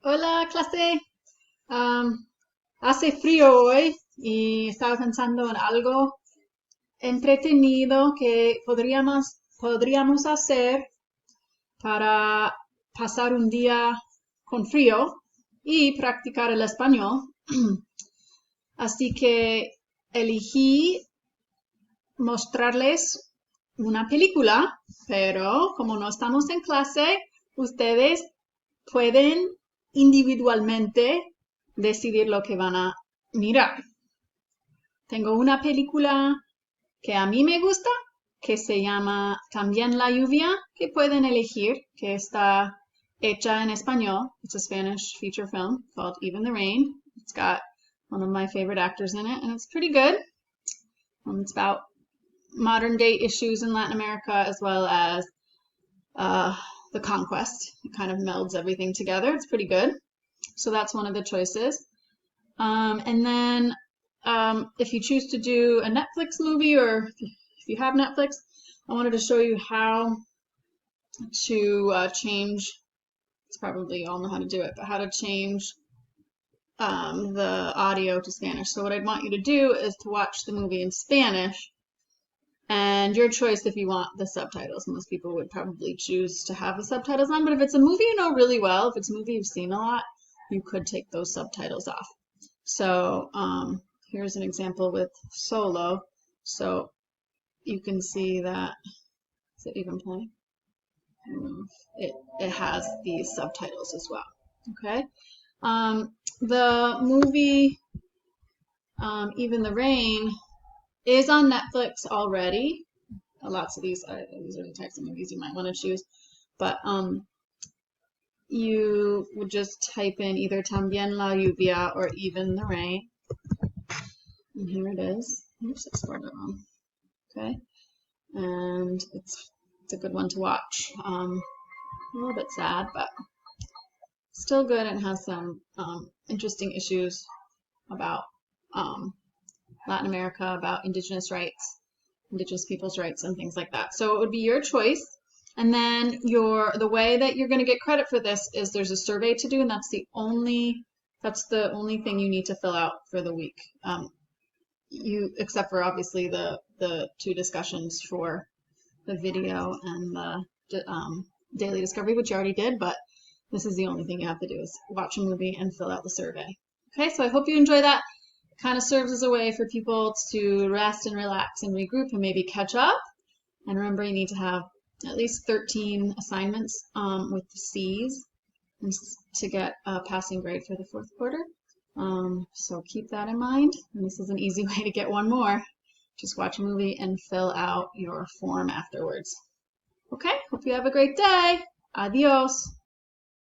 Hola, clase. Am, Hace frío hoy y estaba pensando en algo entretenido que podríamos hacer para pasar un día con frío y practicar el español. Así que elegí mostrarles una película, pero como no estamos en clase, ustedes pueden individualmente decidir lo que van a mirar. Tengo una película que a mí me gusta, que se llama También la lluvia, que pueden elegir, que está hecha en español. It's a Spanish feature film called Even the Rain. It's got one of my favorite actors in it, and it's pretty good. It's about modern day issues in Latin America as well as uh, the conquest. It kind of melds everything together. It's pretty good. So that's one of the choices. And then if you choose to do a Netflix movie or if you have Netflix, I wanted to show you how to change. It's probably you all know how to do it, but how to change the audio to Spanish. So what I'd want you to do is to watch the movie in Spanish, and your choice if you want the subtitles. Most people would probably choose to have the subtitles on, but if it's a movie you know really well, if it's a movie you've seen a lot, you could take those subtitles off. So here's an example with Solo. So you can see that, is it even playing? It has these subtitles as well. Okay. The movie Even the Rain is on Netflix already. Lots of these are the types of movies you might want to choose, but you would just type in either También la lluvia or Even the Rain, and here it is. Oops, I spelled it wrong. Okay, and it's a good one to watch. A little bit sad, but still good and has some interesting issues about Latin America, about indigenous rights, indigenous people's rights, and things like that. So it would be your choice. And then the way that you're going to get credit for this is there's a survey to do, and that's the only thing you need to fill out for the week. Except for obviously the two discussions for the video and the daily discovery, which you already did, but this is the only thing you have to do is watch a movie and fill out the survey. Okay, so I hope you enjoy that. It kind of serves as a way for people to rest and relax and regroup and maybe catch up. And remember, you need to have at least 13 assignments with the C's to get a passing grade for the fourth quarter. So keep that in mind. And this is an easy way to get one more. Just watch a movie and fill out your form afterwards. Okay, hope you have a great day. Adios.